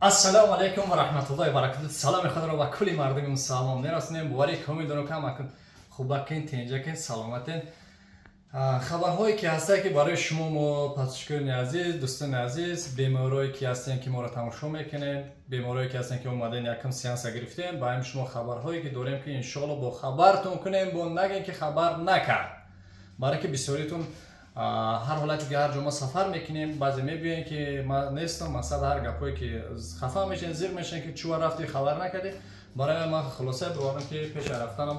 السلام علیکم و رحمت الله و برکاته. سلام خدا را به کل مردم مسلمان میرسونیم. باری کمی دارم که خوبکین تینجکین سلامتین. خبرهایی که هسته که برای شما ما پاسخگویان عزیز، دوستان عزیز، بیمارایی که هستن که ما را تماشا میکنین، بیمارایی که هستن که اومدن یکم سیانس گرفتین، با شما خبرهایی که داریم که ان شاء الله با خبرتون کنیم، با نگین که خبر نکرد. برای که بسیاریتون هر حالتی که هر جا ما سفر میکنیم بعضی میبینین که ما نیستم مثلا هر گپایی که خفا میشین زیر میشین که چوار رفتی خبر نکردی. برای ما خلاصه بوارم که پیش رفتنم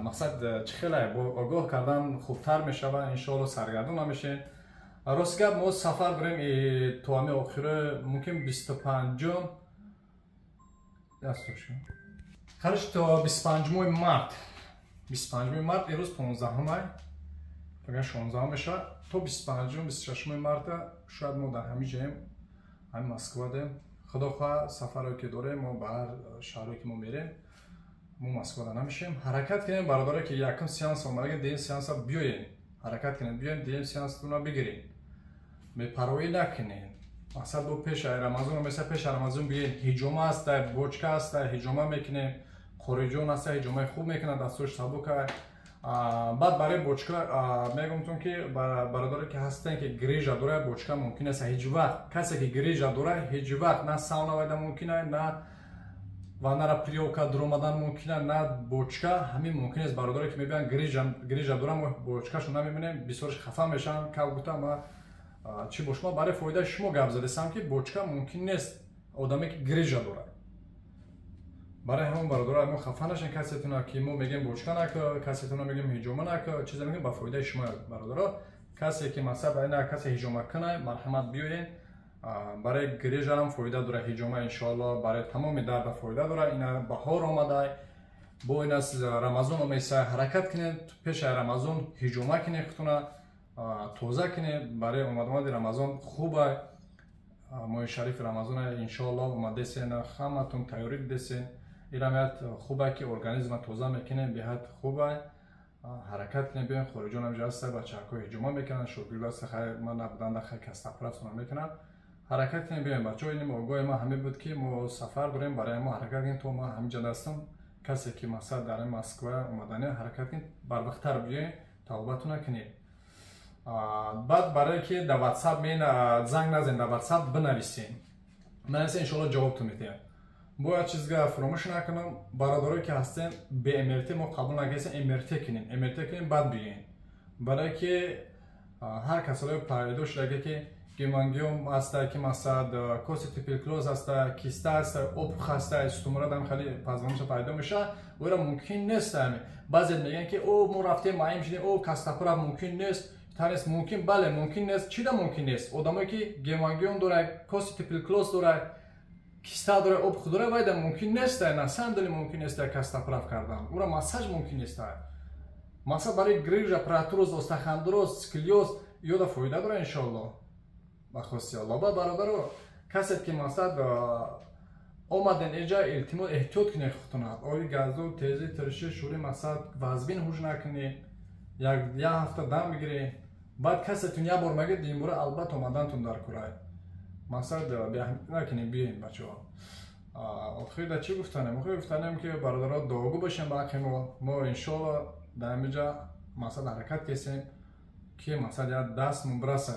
مقصد خیلی آگاه کردن خوبتر میشه و ان شاء الله سرگردون نمیشین. راست گپ ما سفر بریم تا همه آخر ممکن 25 خرج تا 25 مارت. 25 مارت امروز 15 مای اگر 16 میشه تا 25 26 مارت شاید ما در همین جایم هم مسکو داریم. خدا خواه سفری که داریم ما به هر شهری که ما میریم ما مسکو نمیشیم. حرکت کنیم برادر که یکم سیانس اومده دیم سیانس بیاین حرکت کنیم بیاین دیم سیانس رو بگیرین میپروی نکنین. مثلا دو پیش رمضان مثلا پیش رمضان بیاین هجومه است بوچکا است هجومه میکنیم خورجون است هجومه خوب میکنه دستش سبوکه. بعد برای بوچکا میگم که برادر که هستن که گریجا داره بوچکا ممکن است هیچ وقت کسی که گریجا داره هیچ وقت نه ساونا وایده ممکنه نه و نه پریوکا درآمدن ممکنه نه بوچکا همین ممکن است برادر که میبینن گریجا داره ما بوچکاشو نمیبینیم بسیارش خفه میشن که گفتم چی باش ما برای فایده شما گپ زدم که بوچکا ممکن نیست آدمی که گریجا داره. برای همون برادر ما خفه نشین کسیتون که ما میگیم بوچکا نکه کسیتون میگیم هجوم نکه چیزا میگیم با فایده شما برادر. کسی که مثلا نه کسی هجوم کنه مرحمت بیاین برای گریج هم فایده داره هجوم ان شاء الله برای تمام درد فایده داره. اینا بهار اومده با این از رمضان میسه حرکت کنین پیش رمضان هجوم کنین خودتون توزه کنین برای اومدن رمضان خوبه. ماه شریف رمضان ان شاء الله اومده سین خامتون تیاری دسین ایرامت خوبه که ارگانیسم توزه میکنه به حد خوبه حرکت کنه بیان خروجون هم جاسته بچه های هجوم میکنن شوگیل است خیر ما نبودن داخل کستاپرافت میکنن حرکت کنه بیان بچه های این موقع ما همه بود که ما سفر بریم برای ما حرکت کنیم تو ما همینجا دستم کسی که مثلا در مسکو اومدنه حرکت کنیم بر وقتتر بیاین توبتون کنید. بعد برای که در واتساپ مین زنگ نزن در واتساپ بنویسین من ان شاء الله جواب تو میدم. باید چیزگاه فراموش نکنم برادرایی که هستن به امرتی ما قبول نگیسن امرتی کنین بعد بیاین برای که هر کسایی پایدو شده که گیمانگیوم است که مثلا کوسیتیپیکلوز است کیستا است اوپخ است استومورا دم خیلی پزمانش پیدا میشه و را ممکن نیست. بعضی میگن که او ما رفتیم مایم شدیم او کاستاپرا ممکن نیست تنس ممکن بله ممکن نیست چی دا ممکن نیست. آدمایی که گیمانگیوم داره کوسیتیپیکلوز داره کیستا داره اوپخ داره باید ممکن نیست نه صندلی ممکن نیست کاستاپراف کردن او را ماساژ ممکن نیست. مثلا برای گریج اپراتوروز استخواندروز سکلیوز یودا فایده داره ان شاء الله بخواستی الله. با برادر کسی که مثلا اومدن اینجا التماس احتیاط کنه خودتون آی گازو تیزی ترشی شوری مثلا وزبین هوش نکنی یک هفته دم بگیری بعد کسی تون یه بار مگه دیمور البته اومدن تون در کرای مثلا بیا نکنیم بیاین بچه‌ها. آخر در چی گفتنم که برادرها داغو باشن باقی ما ان شاء الله در اینجا مثلا حرکت کردیم که مثلا دست مبرسه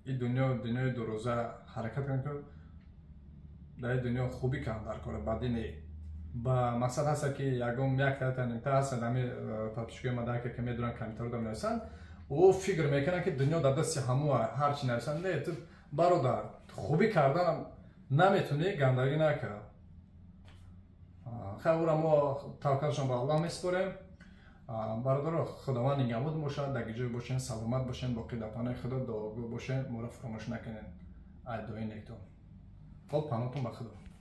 این دنیای دو روزه حرکت کنیم که در دنیا خوبی کم در کاره بعدی نه با مثلا هست که یک تا نیمته هست دمی پاپشگی مدرک که میدونن کمیتر دم نویسن او فکر میکنن که دنیا در دست همو هرچی نویسن نه تو برادر خوبی کردن نمیتونی گندگی نکن. خیلی ما توکلشون با الله میسپاریم. برادر خداوند نگهبان باشد در جای باشین سلامت باشین با قدرتانه خدا دعاگو باشین ما را فراموش نکنین. ای دعای نیکتون خب پناهتون به خدا.